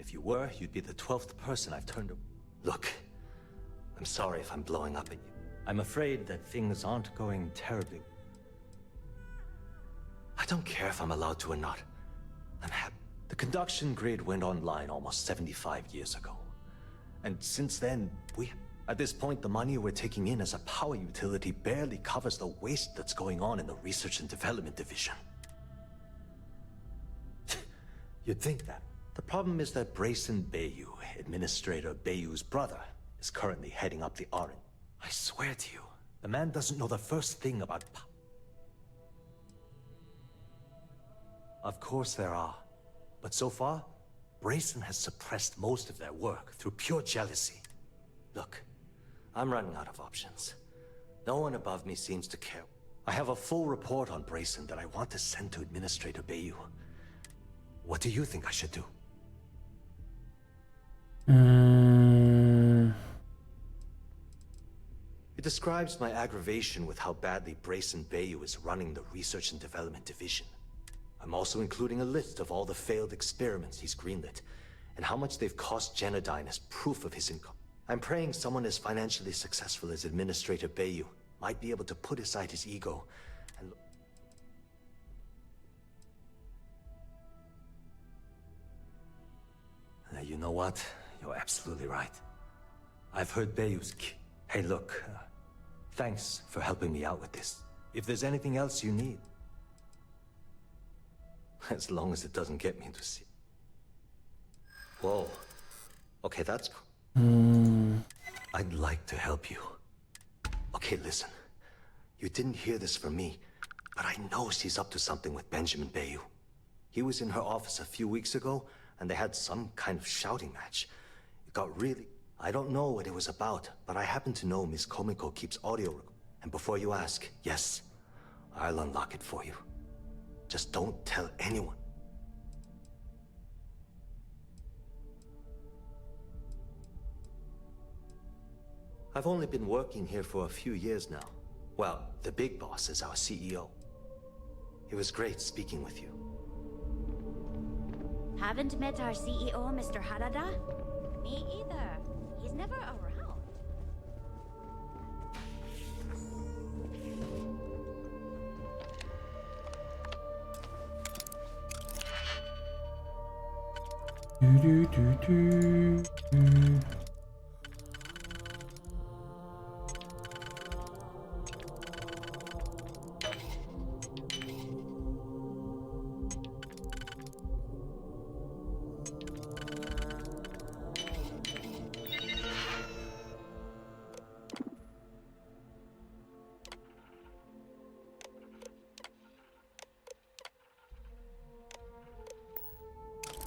If you were, you'd be the 12th person I've turned to. Look, I'm sorry if I'm blowing up at you. I'm afraid that things aren't going terribly. I don't care if I'm allowed to or not. I'm happy. The conduction grid went online almost 75 years ago. And since then, at this point, the money we're taking in as a power utility barely covers the waste that's going on in the research and development division. You'd think that. The problem is that Brayson Bayou, Administrator Bayou's brother, is currently heading up the R&D. I swear to you, the man doesn't know the first thing about power. Of course there are. But so far, Brayson has suppressed most of their work through pure jealousy. Look, I'm running out of options. No one above me seems to care. I have a full report on Brayson that I want to send to Administrator Bayou. What do you think I should do? It describes my aggravation with how badly Brayson Bayou is running the Research and Development Division. I'm also including a list of all the failed experiments he's greenlit, and how much they've cost Genodyne as proof of his income. I'm praying someone as financially successful as Administrator Bayou might be able to put aside his ego and... You know what? You're absolutely right. I've heard Bayou's... Hey, look, thanks for helping me out with this. If there's anything else you need... As long as it doesn't get me into see. Whoa. Okay, that's cool. I'd like to help you. Okay, listen. You didn't hear this from me, but I know she's up to something with Benjamin Bayou. He was in her office a few weeks ago, and they had some kind of shouting match. It got really... I don't know what it was about, but I happen to know Miss Komiko keeps audio. And before you ask, yes, I'll unlock it for you. Just don't tell anyone. I've only been working here for a few years now. Well, the big boss is our CEO. It was great speaking with you. Haven't met our CEO, Mr. Harada? Me either. He's never around.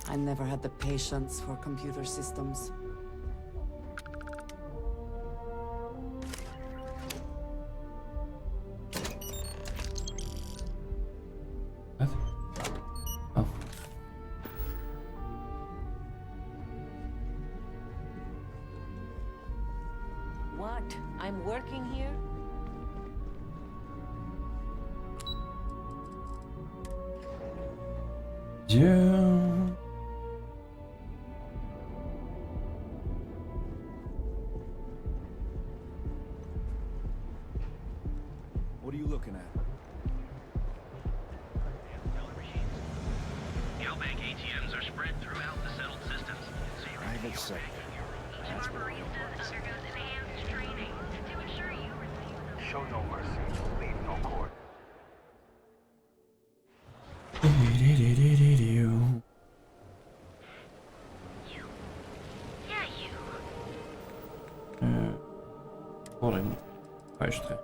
I never had the patience for computer systems. What? Oh. What? I'm working here? Yeah. What are you looking at? GalBank ATMs are spread throughout the settled systems, so you can Private sector. That's what I'm looking undergoes enhanced training to ensure you receive. Show no mercy, leave no court. Yeah, you. Horen. Luisteren.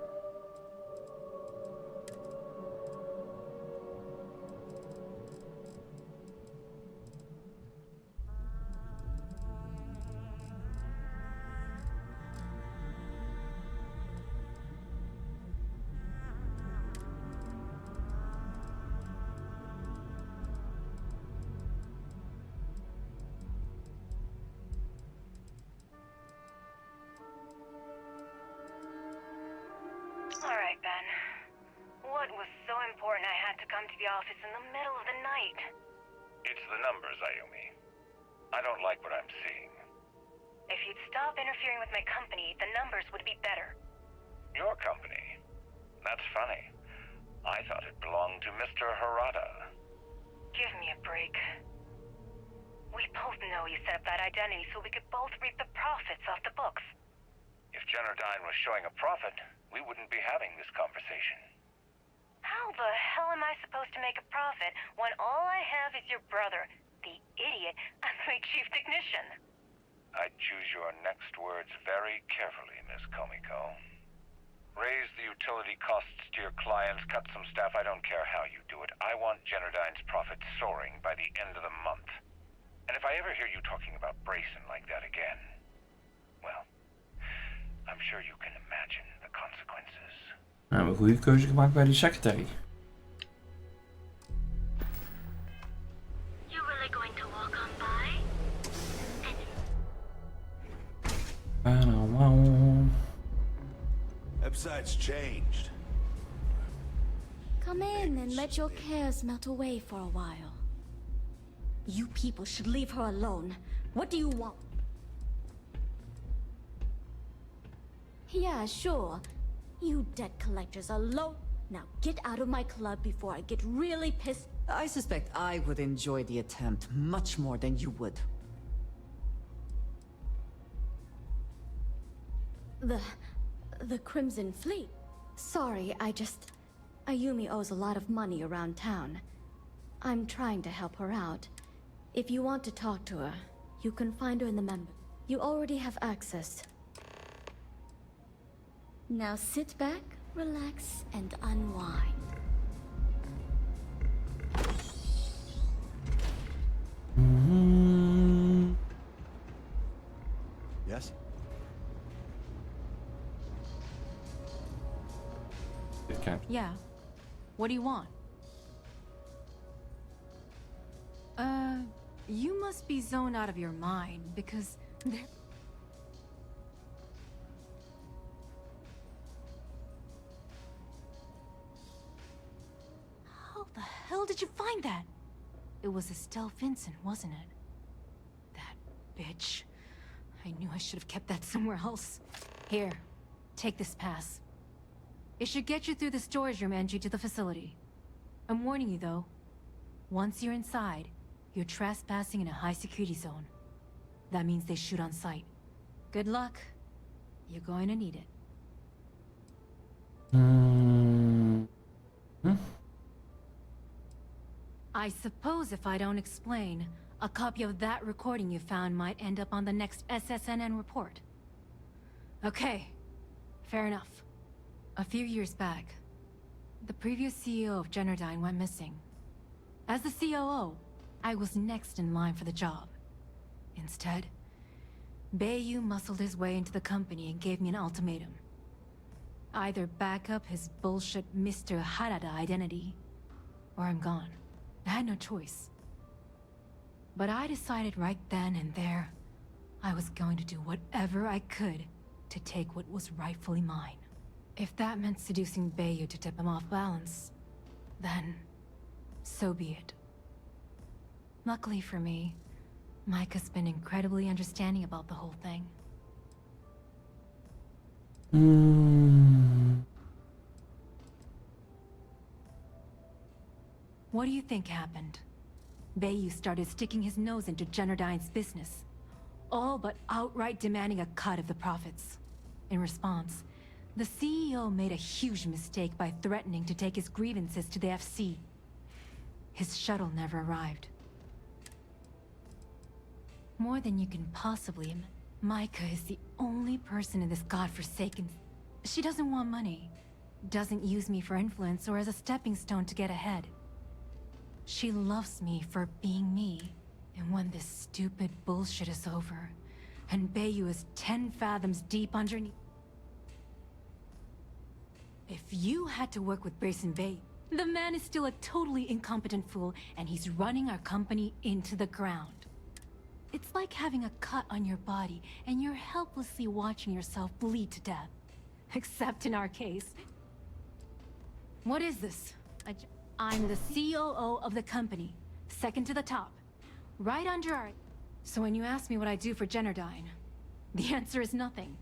All right, Ben. What was so important I had to come to the office in the middle of the night? It's the numbers, Ayumi. I don't like what I'm seeing. If you'd stop interfering with my company, the numbers would be better. Your company? That's funny. I thought it belonged to Mr. Harada. Give me a break. We both know you set up that identity so we could both reap the profits off the books. If Generdyne was showing a profit, we wouldn't be having this conversation. How the hell am I supposed to make a profit when all I have is your brother, the idiot, as my chief technician? I'd choose your next words very carefully, Miss Komiko. Raise the utility costs to your clients, cut some staff, I don't care how you do it. I want Generdyne's profits soaring by the end of the month. And if I ever hear you talking about Brayson like that again, well, I'm sure you can imagine the consequences. Nou, we hebben een goede keuze gemaakt bij die secretary. You really going to walk on by? Website's changed. Come in and let your cares melt away for a while. You people should leave her alone. What do you want? Yeah, sure. You debt collectors are low. Now get out of my club before I get really pissed. I suspect I would enjoy the attempt much more than you would. The Crimson Fleet. Sorry, Ayumi owes a lot of money around town. I'm trying to help her out. If you want to talk to her, you can find her in the member. You already have access. Now sit back, relax, and unwind. Yes? Okay. Yeah. What do you want? You must be zoned out of your mind, because there... How the hell did you find that? It was Estelle Vincent, wasn't it? That bitch. I knew I should have kept that somewhere else. Here, take this pass. It should get you through the storage room entry to the facility. I'm warning you though. Once you're inside, you're trespassing in a high-security zone. That means they shoot on sight. Good luck. You're going to need it. I suppose if I don't explain, a copy of that recording you found might end up on the next SSNN report. Okay, fair enough. A few years back, the previous CEO of Generdyne went missing. As the COO, I was next in line for the job. Instead, Bayu muscled his way into the company and gave me an ultimatum. Either back up his bullshit Mr. Harada identity, or I'm gone. I had no choice. But I decided right then and there, I was going to do whatever I could to take what was rightfully mine. If that meant seducing Bayu to tip him off balance, then so be it. Luckily for me, Mike has been incredibly understanding about the whole thing. What do you think happened? Bayu started sticking his nose into Generdyne's business, all but outright demanding a cut of the profits. In response, the CEO made a huge mistake by threatening to take his grievances to the FC. His shuttle never arrived. More than you can possibly imagine, Micah is the only person in this godforsaken... She doesn't want money, doesn't use me for influence or as a stepping stone to get ahead. She loves me for being me, and when this stupid bullshit is over, and Bayu is 10 fathoms deep underneath... If you had to work with Brayson Bayu, the man is still a totally incompetent fool, and he's running our company into the ground. It's like having a cut on your body, and you're helplessly watching yourself bleed to death. Except in our case. What is this? I'm the COO of the company, second to the top. Right under our... So when you ask me what I do for Generdyne, the answer is nothing.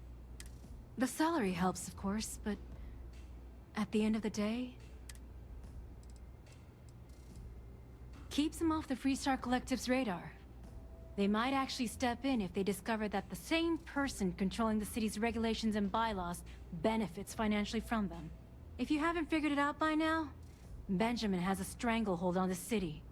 The salary helps, of course, but at the end of the day, keeps them off the Freestar Collective's radar. They might actually step in if they discover that the same person controlling the city's regulations and bylaws benefits financially from them. If you haven't figured it out by now, Benjamin has a stranglehold on the city.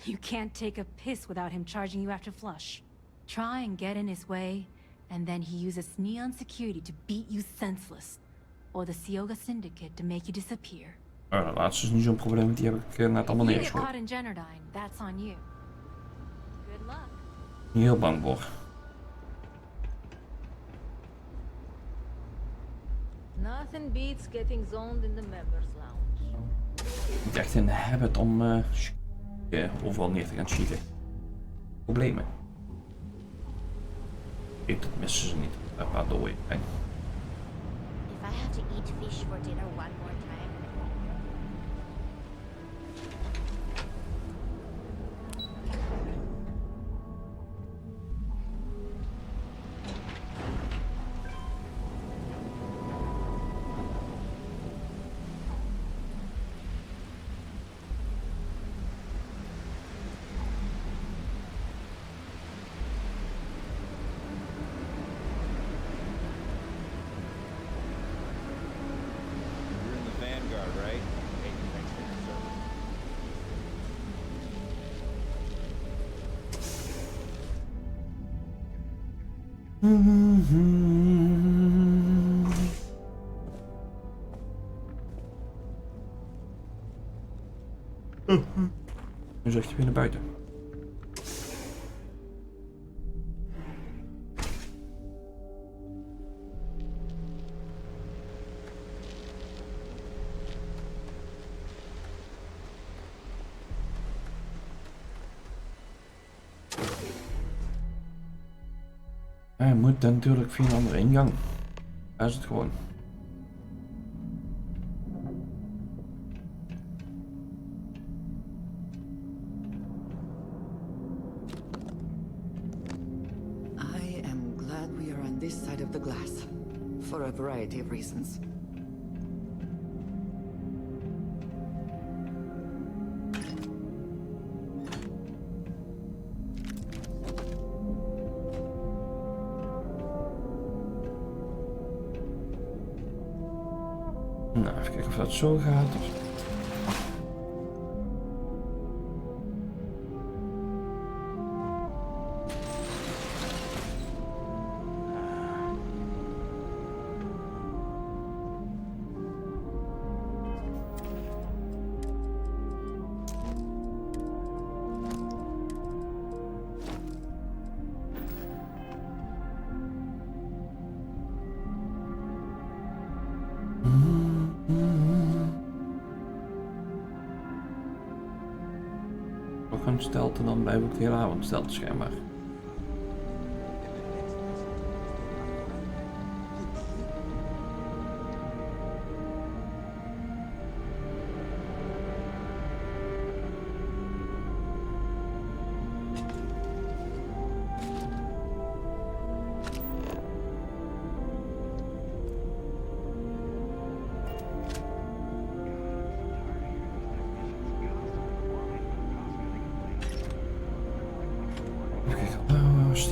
You can't take a piss without him charging you after flush. Try and get in his way, and then he uses Neon security to beat you senseless. Or the Sioga Syndicate to make you disappear. Oh, dat laatste is niet zo'n probleem, want die heb ik net allemaal If you get neergeschoten. caught in Generdyne, that's on you. Good luck. Heel bang voor. Nothing beats getting zoned in the members lounge. Ik ben echt in de habit om overal neer te gaan schieten. Problemen. Ik dat missen ze niet. Waardoor If I have to eat fish for dinner one more time. Nu zegt hij weer naar buiten. Hij moet dan natuurlijk via een andere ingang. Daar is het gewoon. I am glad we are on this side of the glass. For a variety of reasons. Nou, even kijken of dat zo gaat. Nog een stelte en dan blijf ik de hele avond stelte schijnbaar.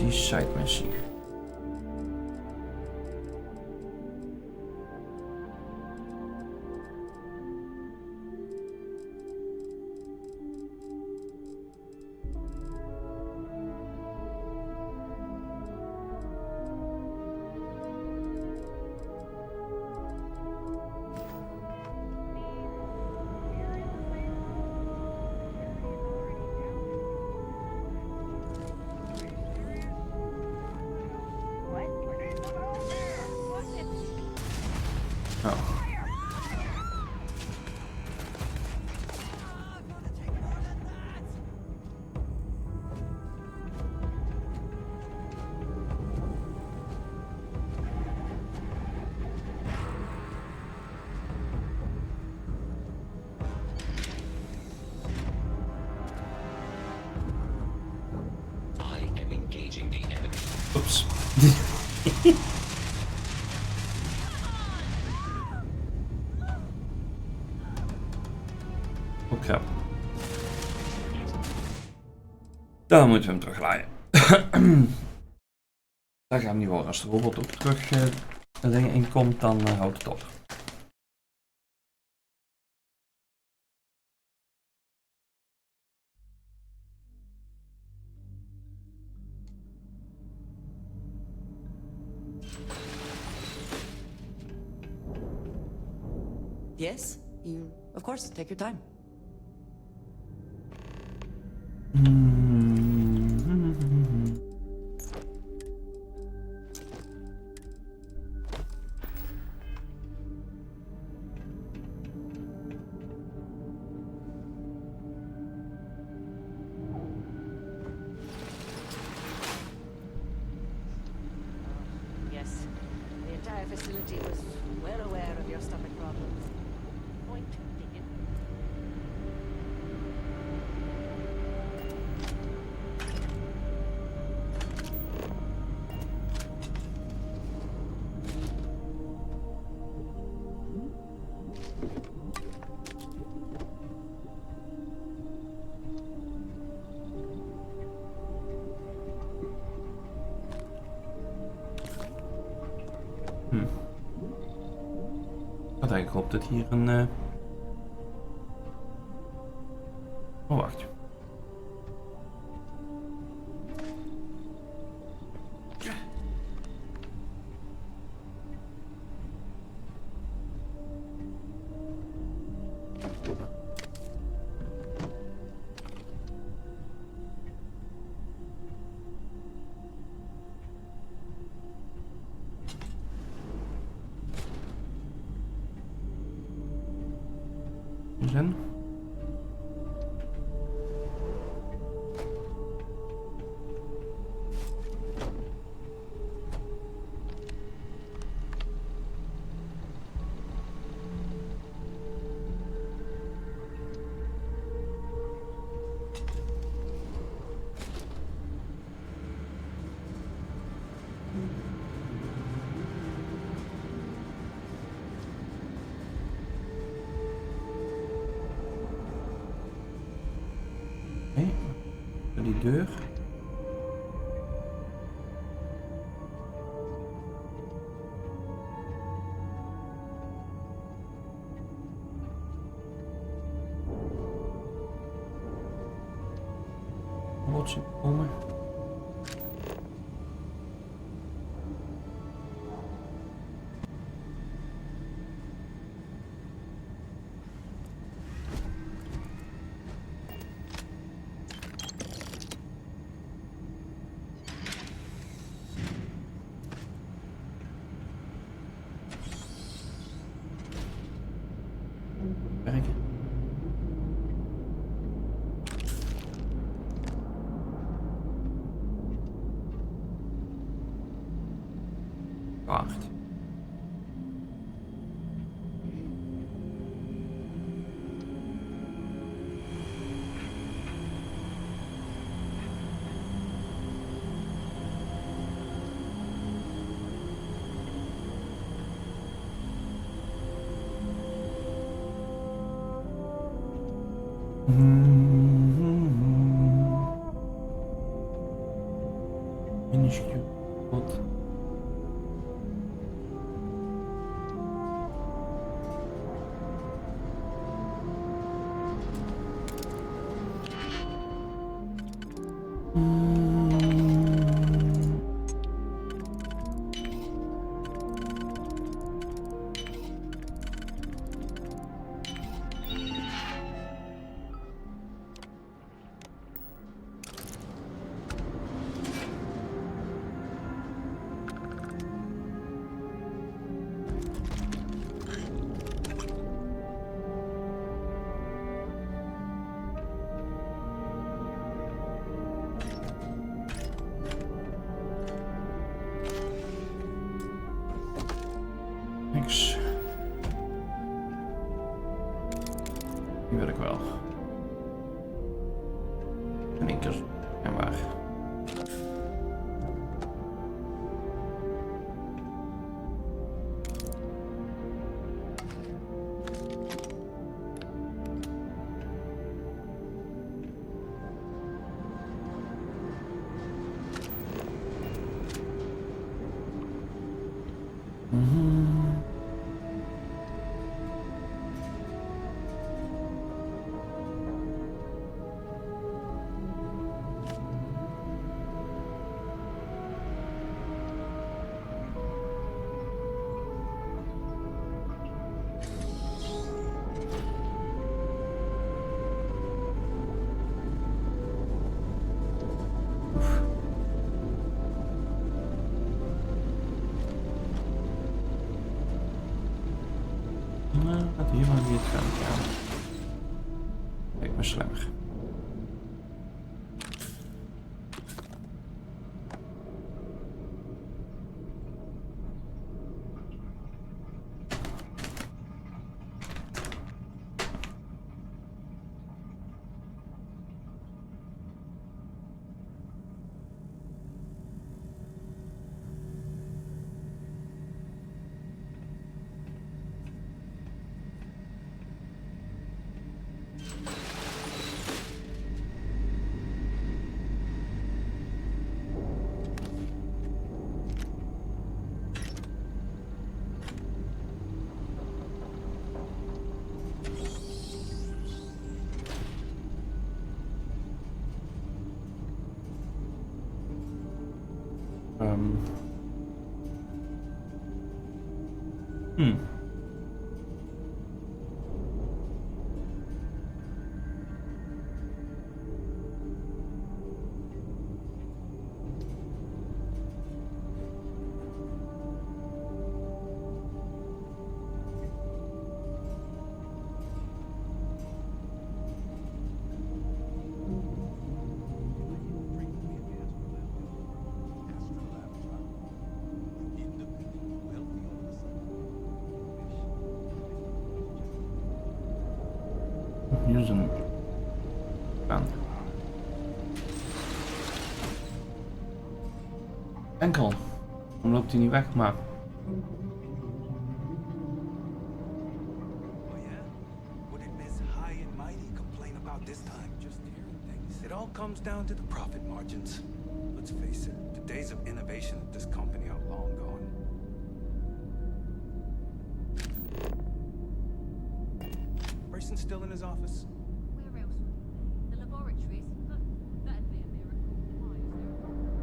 Die side missie. Oeps. Ook grap. Dan moeten we hem teruglaaien. Dat gaat niet worden. Als de robot ook terug de dingen inkomt, dan houdt het op. Yes, you, of course, take your time. Yes, the entire facility was well aware of your stomach problems. Point taken. Ik had eigenlijk gehoopt dat hier een... Oh, wacht. Zijn. Oké, die deur. Robots komen. Werken. Kaart. Minuscuul. Wat? Dat hier maar weer het gaan gaan. Kijk maar slimmer. Hier is een baan. Enkel. Dan loopt hij niet weg, maar... Oh yeah? What did Miss High and Mighty complain about this time? Just hearing things. It all comes down to the profit margins. Let's face it, the days of innovation at this company are long gone. Person still in his office? Where else would he be? The laboratories? Huh, that'd be a miracle. Why is there a problem?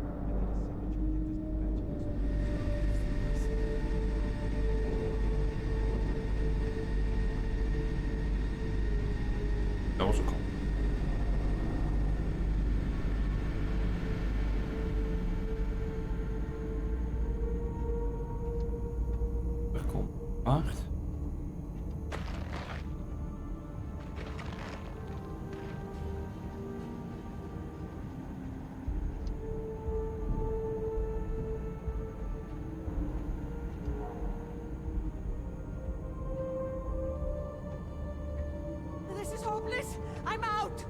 Dat was ook al. Er komt paard. This is hopeless! I'm out!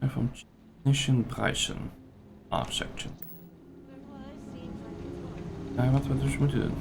From Technician Bryson. Art section. Ja, wat we dus moeten doen.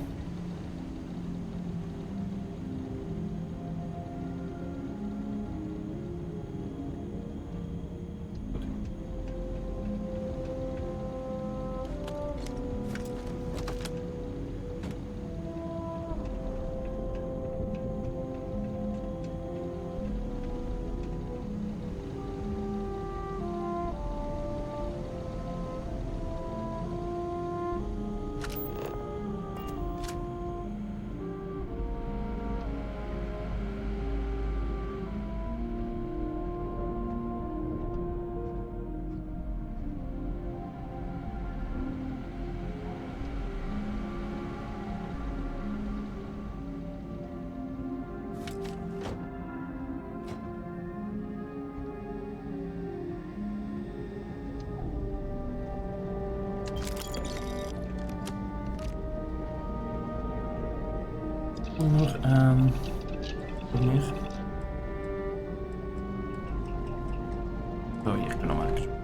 Nog aan. Wat meer? Oh, hier kunnen we maken.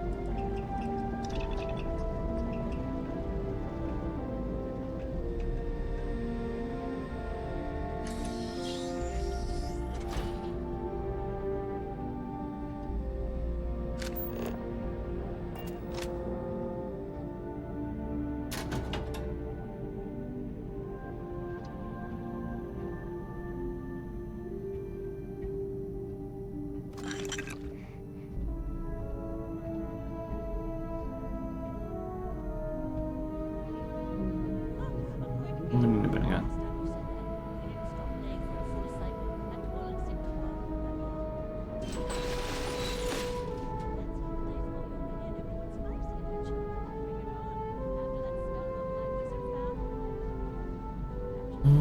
Wat?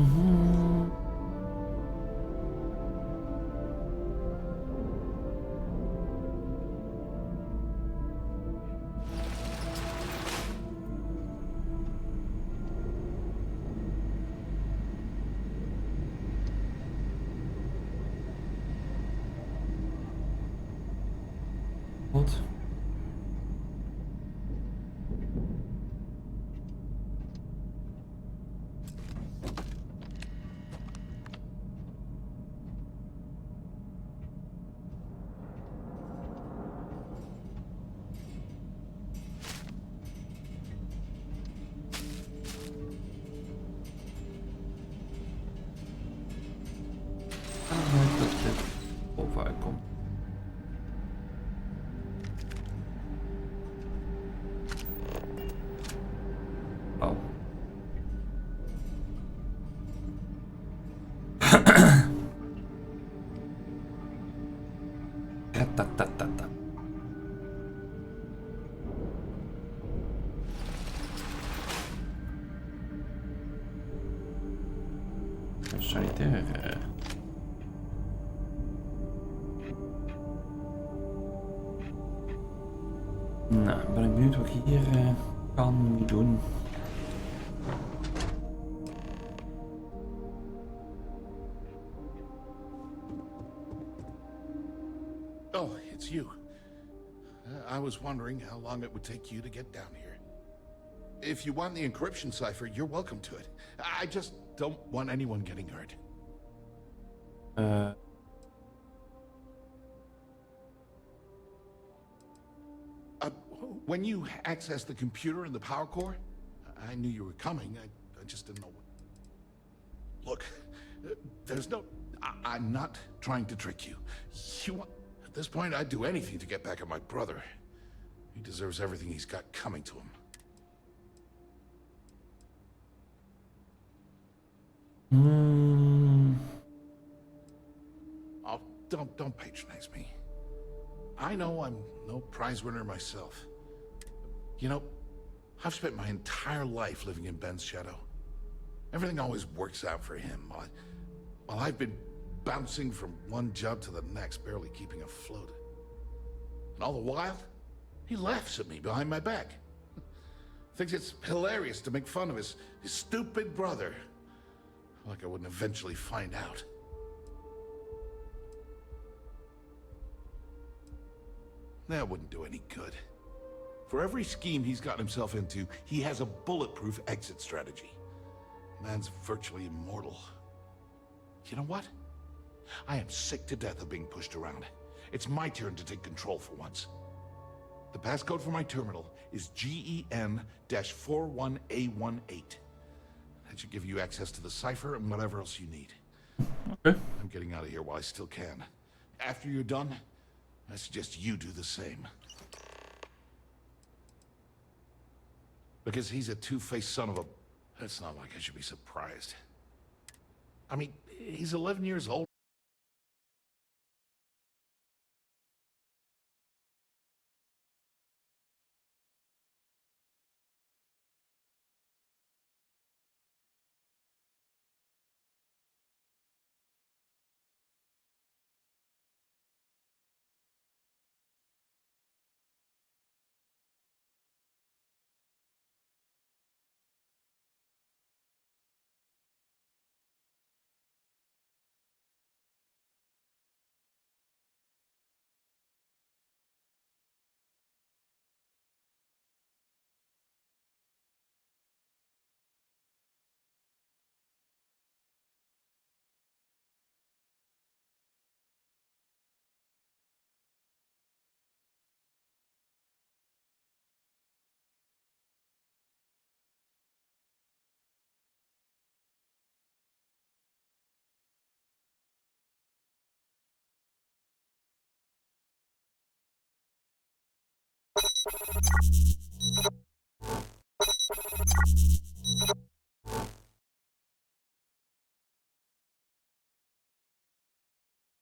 Dat dit bovenuit komt. Oh. Ratatatata. Sanitaire. Nou, ben ik benieuwd wat ik hier kan doen. Oh, it's you. I was wondering how long it would take you to get down here. If you want the encryption cipher, you're welcome to it. I just don't want anyone getting hurt. When you accessed the computer and the power core, I knew you were coming. I just didn't know what... Look, there's no... I'm not trying to trick you. At this point, I'd do anything to get back at my brother. He deserves everything he's got coming to him. Oh, don't patronize me. I know I'm no prize winner myself. You know, I've spent my entire life living in Ben's shadow. Everything always works out for him, while I've been bouncing from one job to the next, barely keeping afloat. And all the while, he laughs at me behind my back. Thinks it's hilarious to make fun of his stupid brother. Like I wouldn't eventually find out. That wouldn't do any good. For every scheme he's gotten himself into, he has a bulletproof exit strategy. Man's virtually immortal. You know what? I am sick to death of being pushed around. It's my turn to take control for once. The passcode for my terminal is GEN-41A18. That should give you access to the cipher and whatever else you need. Okay. I'm getting out of here while I still can. After you're done, I suggest you do the same. Because he's a two-faced son of a... It's not like I should be surprised. I mean, he's 11 years old.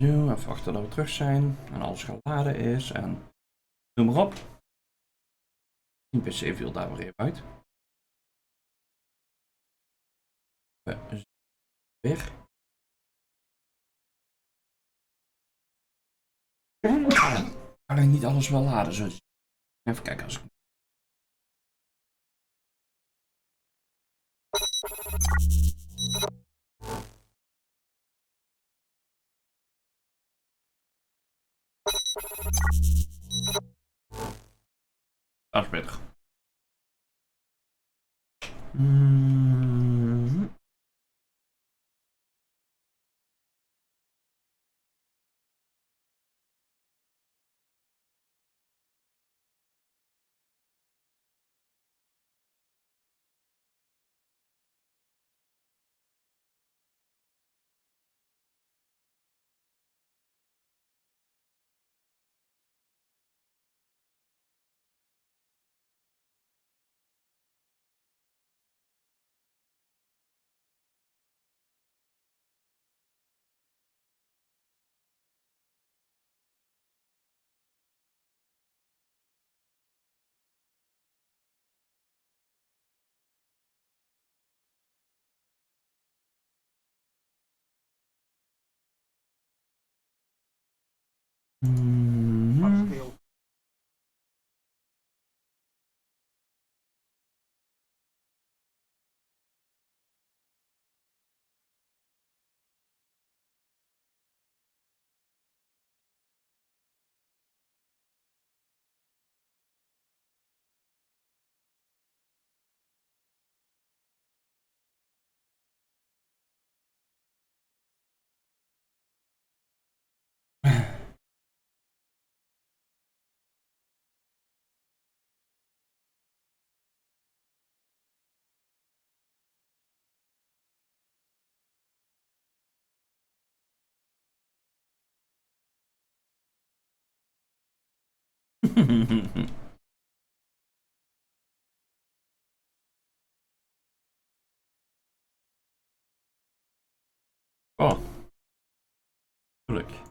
Nu even wachten dat we terug zijn en alles geladen is en noem maar op. Die PC viel daar weer even uit. Weer. Kan ik niet alles wel laden, zo. Even kijken als ik... Dat is beter. Oh, gelukkig.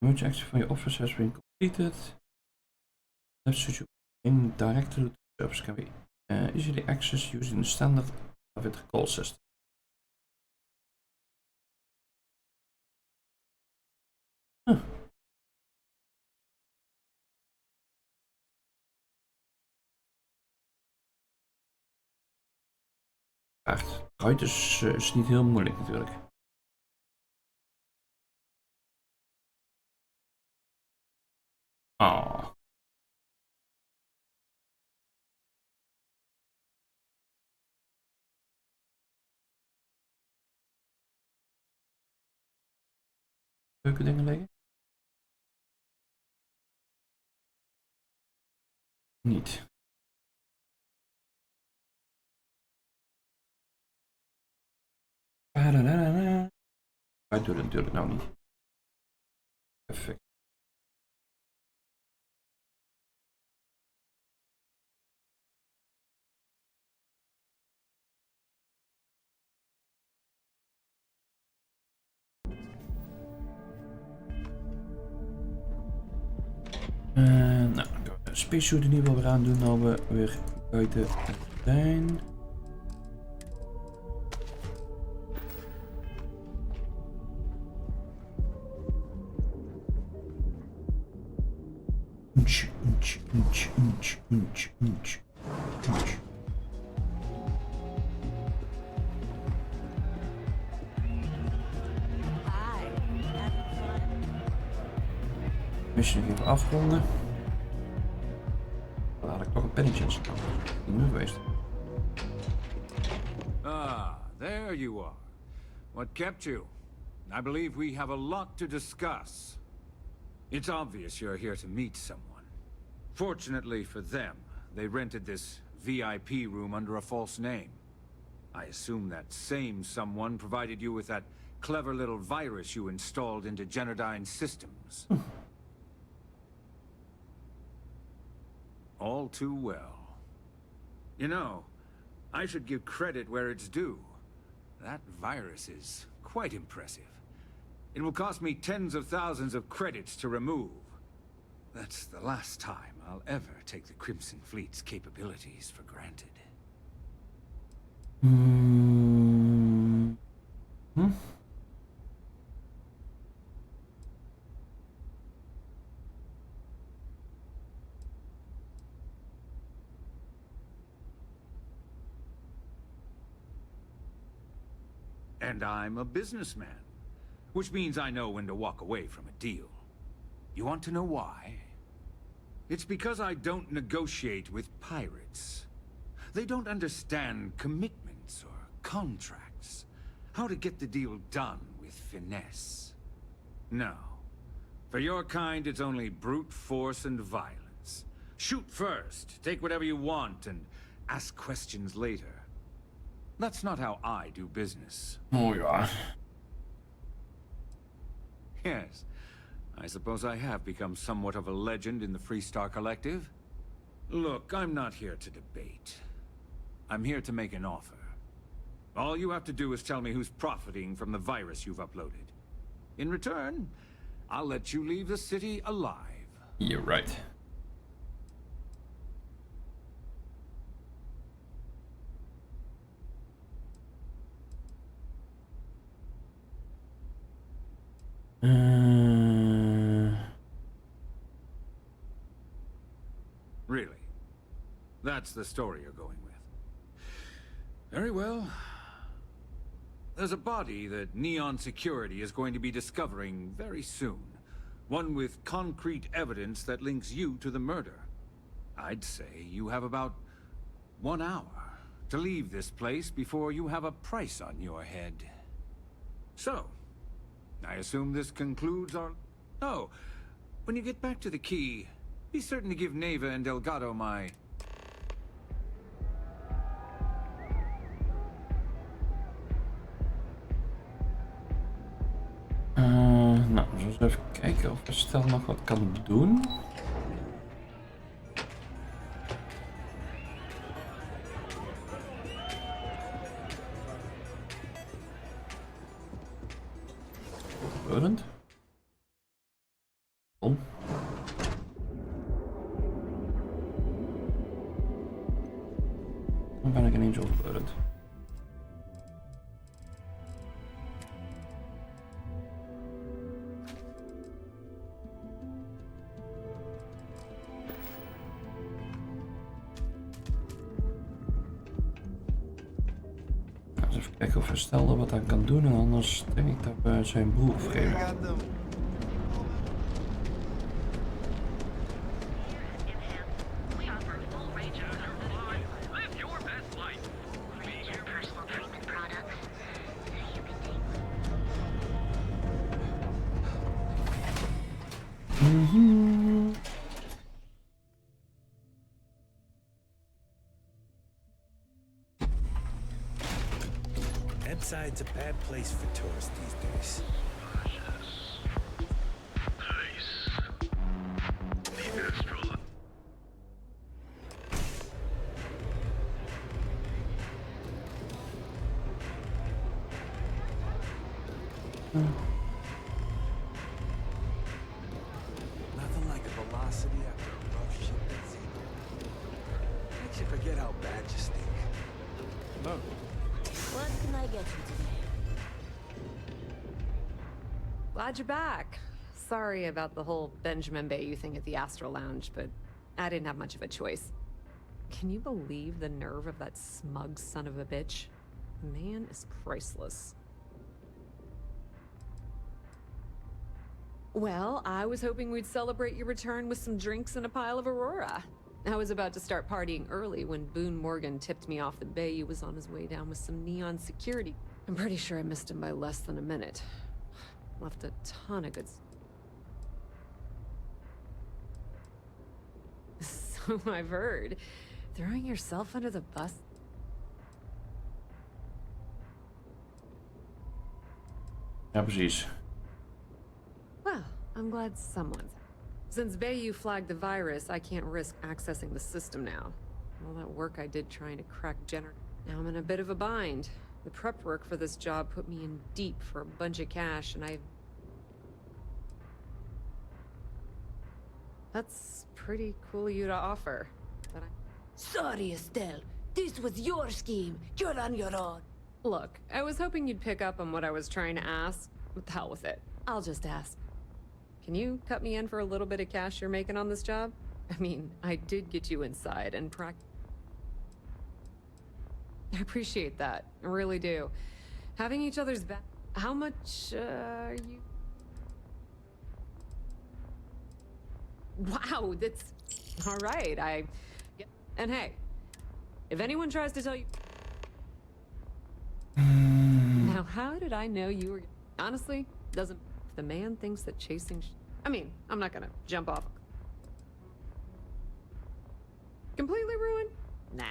Merge action van je office has been completed. Let's switch in direct to the service can be easily accessed using the standard private call system. Huh. Uit is niet heel moeilijk natuurlijk. Oh. Leuke dingen liggen? Niet. Wij doen het natuurlijk nou niet. Perfect. Nou, dan gaan we de spacesuit in ieder geval weer aandoen, nou we weer buiten zijn. Mission even afronden. Dan had ik toch een pennetje in staan. Niet meer geweest. Ah, there you are. What kept you? I believe we have a lot to discuss. It's obvious you're here to meet someone. Fortunately for them, they rented this VIP room under a false name. I assume that same someone provided you with that clever little virus you installed into Generdyne's systems. all too well. You know, I should give credit where it's due. That virus is quite impressive. It will cost me tens of thousands of credits to remove. That's the last time I'll ever take the Crimson Fleet's capabilities for granted. And I'm a businessman, which means I know when to walk away from a deal. You want to know why? It's because I don't negotiate with pirates. They don't understand commitments or contracts. How to get the deal done with finesse. No. For your kind, it's only brute force and violence. Shoot first, take whatever you want, and ask questions later. That's not how I do business. Oh ja. Yes. I suppose I have become somewhat of a legend in the Freestar Collective. Look, I'm not here to debate. I'm here to make an offer. All you have to do is tell me who's profiting from the virus you've uploaded. In return, I'll let you leave the city alive. You're right. Really? That's the story you're going with. Very well. There's a body that Neon Security is going to be discovering very soon. One with concrete evidence that links you to the murder. I'd say you have about 1 hour to leave this place before you have a price on your head. So, I assume this concludes our... Oh, when you get back to the key, be certain to give Neva and Delgado my... Nou, we zullen even kijken of Stel nog wat kan doen. Overburdened. Om. Dan ben ik ineens overburdened. Even kijken of Stel er wat aan kan doen en anders denk ik dat we zijn broer vreemden. Headside's a bad place for tourists these days. Nice. The Astral. Nothing like a velocity after a rough shipment scene. Makes you forget how bad you stink. Look. What can I get you today? Glad you're back. Sorry about the whole Benjamin Bayou thing at the Astral Lounge, but I didn't have much of a choice. Can you believe the nerve of that smug son of a bitch? The man is priceless. Well, I was hoping we'd celebrate your return with some drinks and a pile of Aurora. I was about to start partying early when Boone Morgan tipped me off that Bayou was on his way down with some Neon Security. I'm pretty sure I missed him by less than a minute. Left a ton of good... So I've heard. Throwing yourself under the bus... Ja, precies. Well, I'm glad someone's... Since Bayou flagged the virus, I can't risk accessing the system now. All that work I did trying to crack Jenner. Now I'm in a bit of a bind. The prep work for this job put me in deep for a bunch of cash, and That's pretty cool of you to offer. But Sorry, Estelle. This was your scheme. You're on your own. Look, I was hoping you'd pick up on what I was trying to ask. What the hell with it? I'll just ask. Can you cut me in for a little bit of cash you're making on this job? I mean, I did get you inside and I appreciate that. I really do. Having each other's back. How much, are you? Wow, that's... Alright, And hey, if anyone tries to tell you... Now, how did I know you were... Honestly, doesn't... If the man thinks that chasing... I mean, I'm not gonna jump off... Completely ruined? Nah.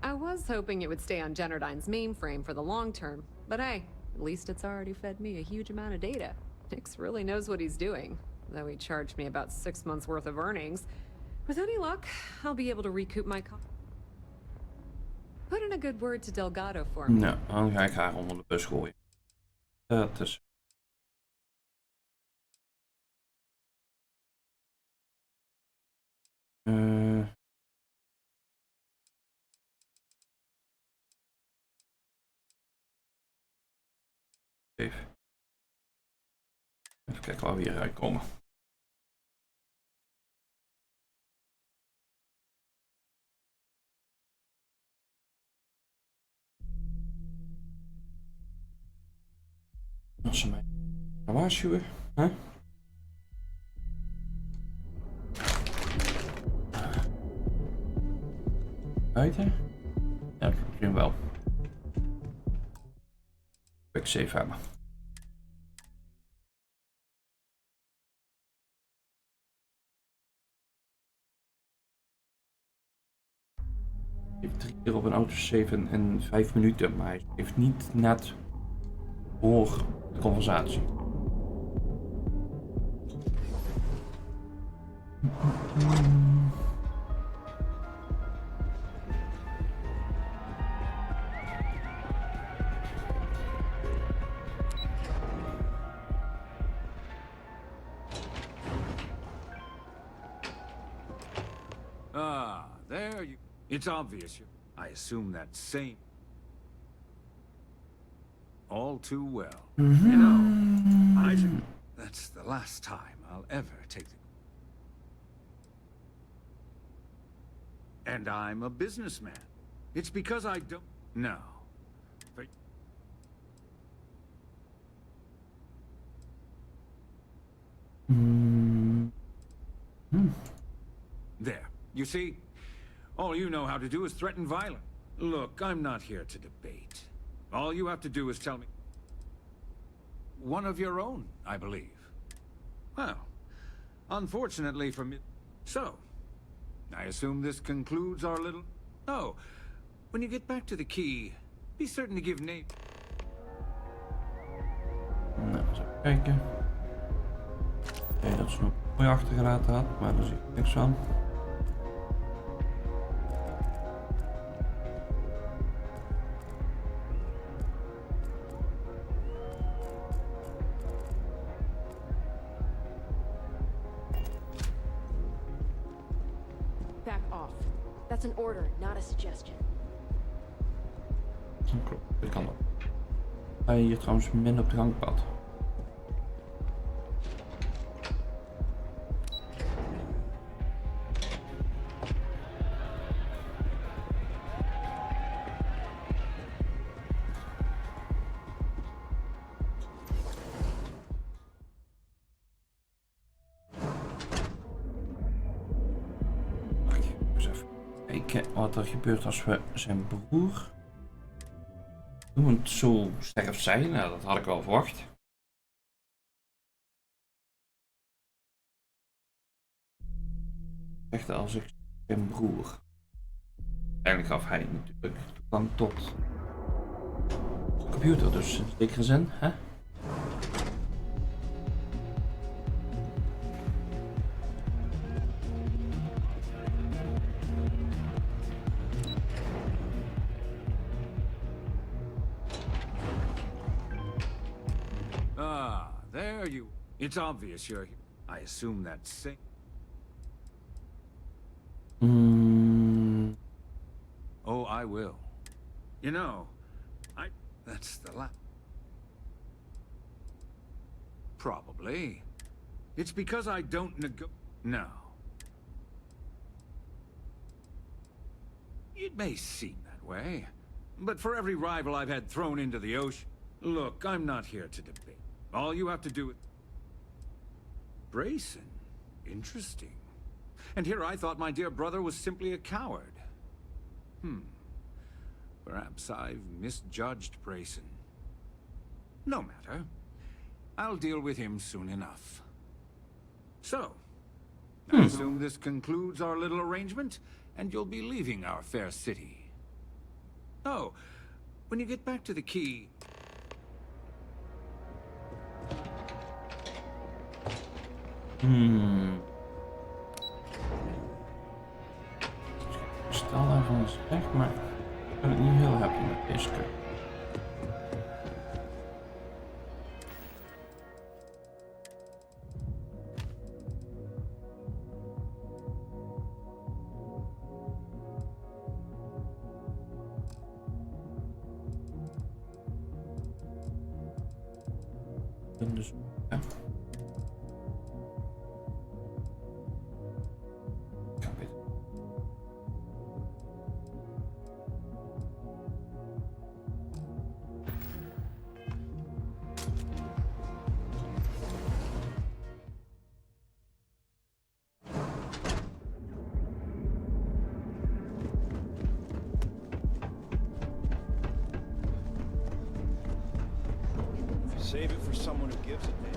I was hoping it would stay on Generdyne's mainframe for the long term, but hey, at least it's already fed me a huge amount of data. Nix really knows what he's doing, though he charged me about 6 months worth of earnings. With any luck, I'll be able to recoup my cost. Put in a good word to Delgado for me. Nou, dan ga ik haar onder de bus gooien. Dat is... Even kijken waar we hier uitkomen. Als ze mij waarschuwen, hè? Buiten? Ja, dat doen we wel. Quick save hebben. Hij heeft 3 keer op een autosave in 5 minuten, maar hij heeft niet net voor de conversatie. Ah, there you... It's obvious you... I assume that same... All too well. You know, Isaac, that's the last time I'll ever take the... And I'm a businessman. It's because I don't... No. But... There. You see? All you know how to do is threaten violence. Look, I'm not here to debate. All you have to do is tell me... One of your own, I believe. Well, unfortunately for me... So, I assume this concludes our little... Oh, when you get back to the key, be certain to give name... Nou, eens even kijken. Oké, dat is nog mooi achtergelaten had, maar daar zie ik niks van. Back off. That's an order, not a suggestion. Klopt, dit kan ook. Ga je hier trouwens minder op het gangpad? Wat er gebeurt als we zijn broer doen het zo sterft zijn. Nou, dat had ik wel verwacht. Echt als ik zijn broer. Eigenlijk gaf hij natuurlijk toegang tot de computer, dus in zekere zin, hè? There you... It's obvious you're here. I assume that's safe. Oh, I will. You know, that's the Probably. It's because I don't No. It may seem that way, but for every rival I've had thrown into the ocean... Look, I'm not here to debate. All you have to do is... Brayson? Interesting. And here I thought my dear brother was simply a coward. Perhaps I've misjudged Brayson. No matter. I'll deal with him soon enough. So, I assume this concludes our little arrangement, and you'll be leaving our fair city. Oh, when you get back to the key... Stel daarvan is weg, maar ik ben het niet heel happy met deze keuze. Dus, ja. Save it for someone who gives it, man.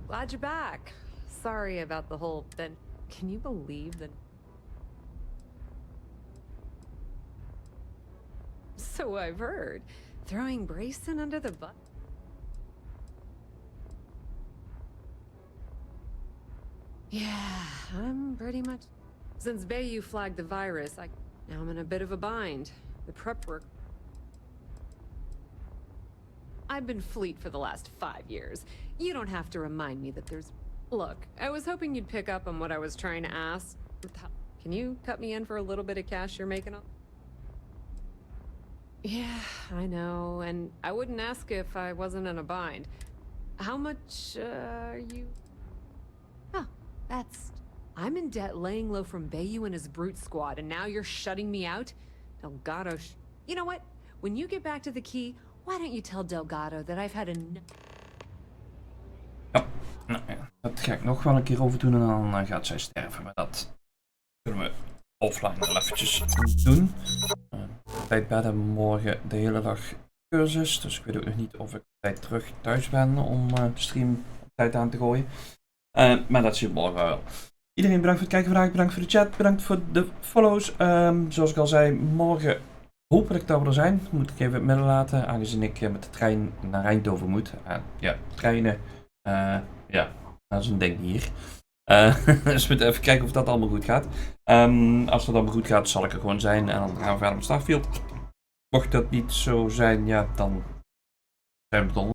Glad you're back. Sorry about the whole then. Can you believe that? So I've heard. Throwing Brayson under the bus. Yeah, I'm pretty much... Since Bayou flagged the virus, now I'm in a bit of a bind. The prep work... I've been Fleet for the last 5 years. You don't have to remind me that there's... Look, I was hoping you'd pick up on what I was trying to ask. Can you cut me in for a little bit of cash you're making up? Yeah, I know, and I wouldn't ask if I wasn't in a bind. How much, are you... Oh, that's... I'm in debt laying low from Bayou and his brute squad, and now you're shutting me out? Delgado You know what? When you get back to the key, why don't you tell Delgado that I've had enough... Ja, nou ja, dat ga ik nog wel een keer over doen en dan gaat zij sterven. Maar dat kunnen we offline wel eventjes doen. Tijd hebben morgen de hele dag cursus, dus ik weet ook nog niet of ik op tijd terug thuis ben om de stream op tijd aan te gooien. Maar dat zie je morgen wel. Iedereen bedankt voor het kijken vandaag, bedankt voor de chat, bedankt voor de follows. Zoals ik al zei, morgen hopelijk dat we er zijn. Moet ik even in het midden laten, aangezien ik met de trein naar Eindhoven moet. Ja, treinen, ja, dat is een ding hier. Dus we moeten even kijken of dat allemaal goed gaat. Als dat allemaal goed gaat, zal ik er gewoon zijn en dan gaan we verder met Starfield. Mocht dat niet zo zijn, ja, dan zijn we het